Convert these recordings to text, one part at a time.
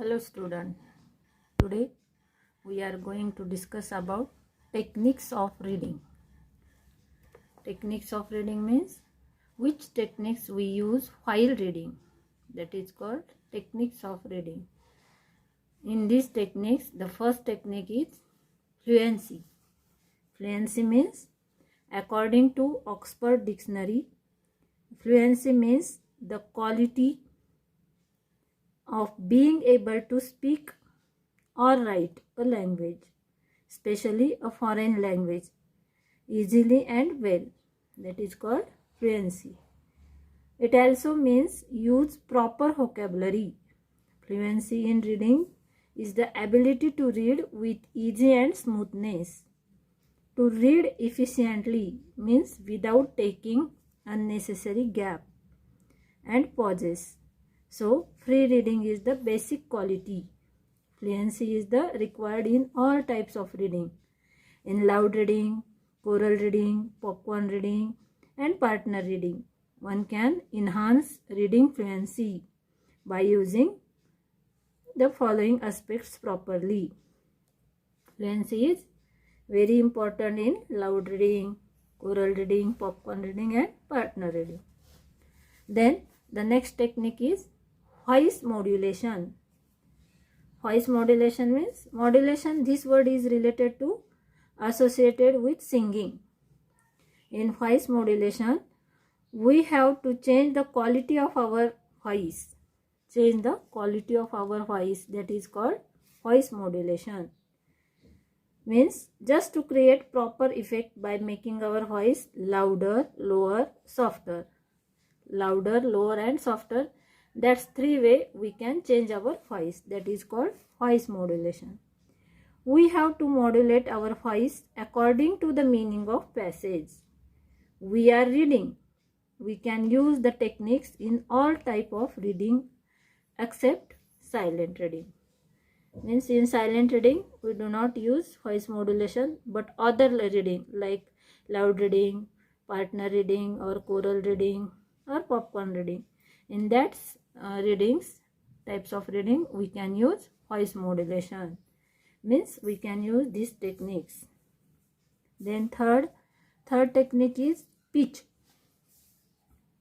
Hello student, today we are going to discuss about techniques of reading. Techniques of reading means which techniques we use while reading, that is called techniques of reading. In these techniques, the first technique is fluency. Fluency means, according to Oxford Dictionary, fluency means the quality of being able to speak or write a language, especially a foreign language, easily and well. That is called fluency. It also means use proper vocabulary. Fluency in reading is the ability to read with ease and smoothness. To read efficiently means without taking unnecessary gap and pauses. So, free reading is the basic quality. Fluency is the required in all types of reading. In loud reading, choral reading, popcorn reading, and partner reading. One can enhance reading fluency by using the following aspects properly. Fluency is very important in loud reading, choral reading, popcorn reading, and partner reading. Then the next technique is voice modulation. Voice modulation means, modulation, this word is related to, associated with singing. In voice modulation, we have to change the quality of our voice. Change the quality of our voice, that is called voice modulation. Means just to create proper effect by making our voice louder, lower, softer. Louder, lower and softer. That's three ways we can change our voice. That is called voice modulation. We have to modulate our voice according to the meaning of passage we are reading. We can use the techniques in all type of reading except silent reading. Means in silent reading we do not use voice modulation, but other reading like loud reading, partner reading, or choral reading, or popcorn reading. In that types of reading we can use voice modulation. Means we can use these techniques. Then third technique is pitch.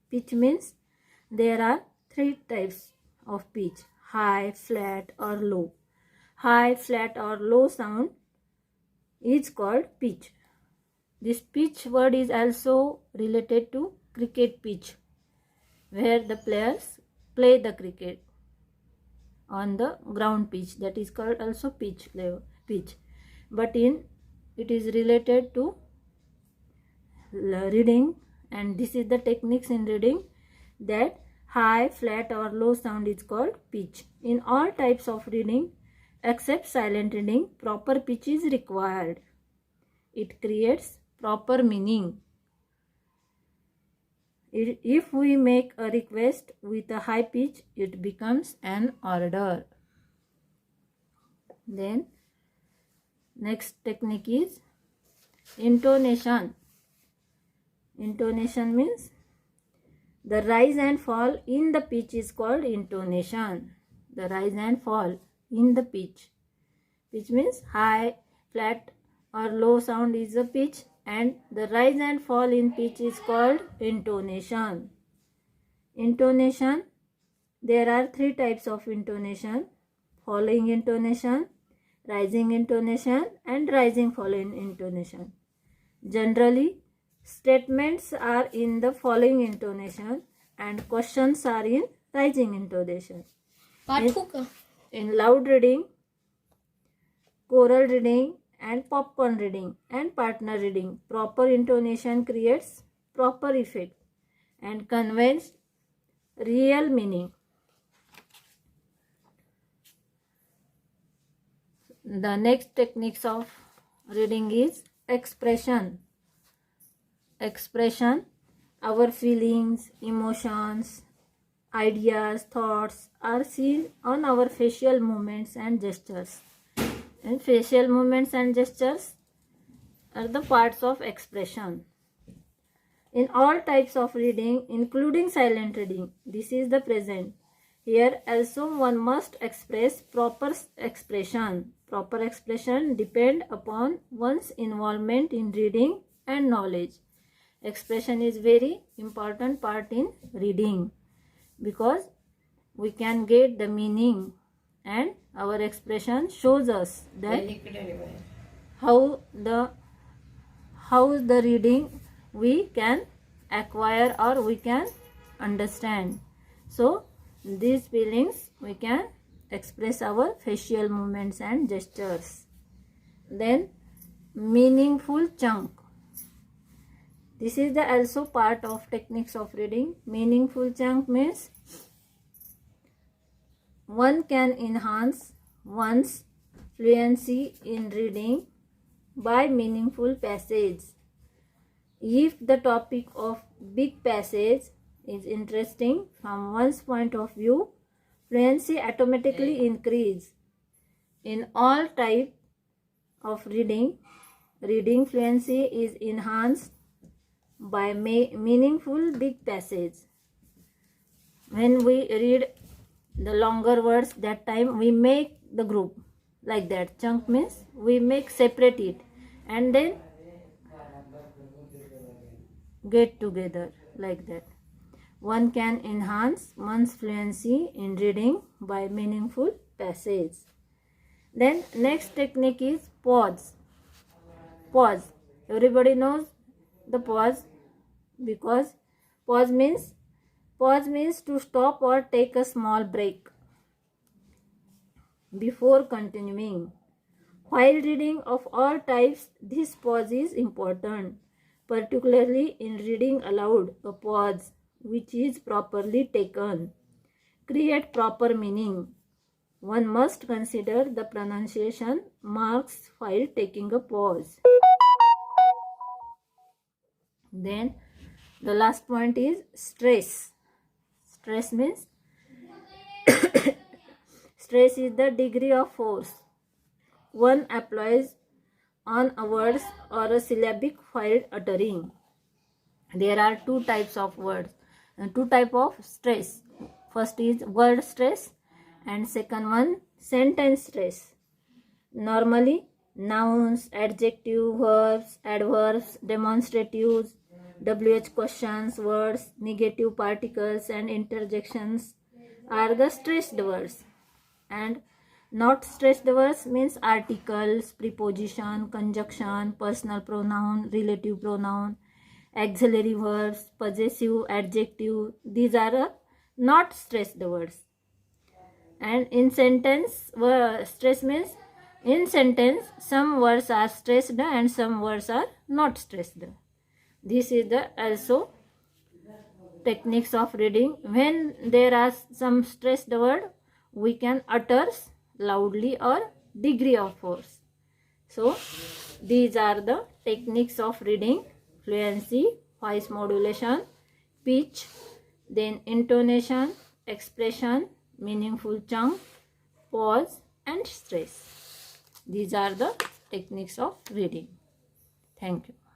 Pitch means there are three types of pitch: high, flat, or low. High, flat, or low sound is called pitch. This pitch word is also related to cricket pitch, where the players play the cricket on the ground pitch. That is called also pitch. But it is related to reading, and this is the techniques in reading, that high, flat, or low sound is called pitch. In all types of reading except silent reading, proper pitch is required. It creates proper meaning. If we make a request with a high pitch, it becomes an order. Then next technique is intonation. Intonation means the rise and fall in the pitch is called intonation. The rise and fall in the pitch. Pitch means high, flat, or low sound is the pitch, and the rise and fall in pitch is called intonation. Intonation, there are three types of intonation: falling intonation, rising intonation, and rising falling intonation. Generally, statements are in the falling intonation and questions are in rising intonation. In loud reading, choral reading, and popcorn reading, and partner reading, proper intonation creates proper effect and conveys real meaning. The next techniques of reading is expression. Expression, our feelings, emotions, ideas, thoughts are seen on our facial movements and gestures. And facial movements and gestures are the parts of expression. In all types of reading, including silent reading, this is the present. Here also one must express proper expression. Proper expression depend upon one's involvement in reading and knowledge. Expression is very important part in reading because we can get the meaning and our expression shows us that how the reading we can acquire or we can understand. So these feelings we can express our facial movements and gestures. Then meaningful chunk. This is the also part of techniques of reading. Meaningful chunk means one can enhance one's fluency in reading by meaningful passage. If the topic of big passage is interesting from one's point of view, fluency automatically increase. In all type of reading fluency is enhanced by meaningful big passage. When we read the longer words, that time we make the group like that. Chunk means we make separate it and then get together like that. One can enhance one's fluency in reading by meaningful passage. Then next technique is pause. Pause. Everybody knows the pause because pause means to stop or take a small break before continuing. While reading of all types, this pause is important, particularly in reading aloud. A pause which is properly taken create proper meaning. One must consider the pronunciation marks while taking a pause. Then the last point is stress. Stress means stress is the degree of force one applies on a words or a syllabic while uttering. There are two types of words and two type of stress. First is word stress and second one sentence stress. Normally nouns, adjective, verbs, adverbs, demonstratives, WH questions, words, negative particles and interjections are the stressed words. And not stressed words means articles, preposition, conjunction, personal pronoun, relative pronoun, auxiliary verbs, possessive, adjective. These are not stressed words. And in sentence, stress means in sentence some words are stressed and some words are not stressed. This is the also techniques of reading. When there are some stressed word, we can utter loudly or degree of force. So these are the techniques of reading: fluency, voice modulation, pitch, then intonation, expression, meaningful chunk, pause and stress. These are the techniques of reading. Thank you.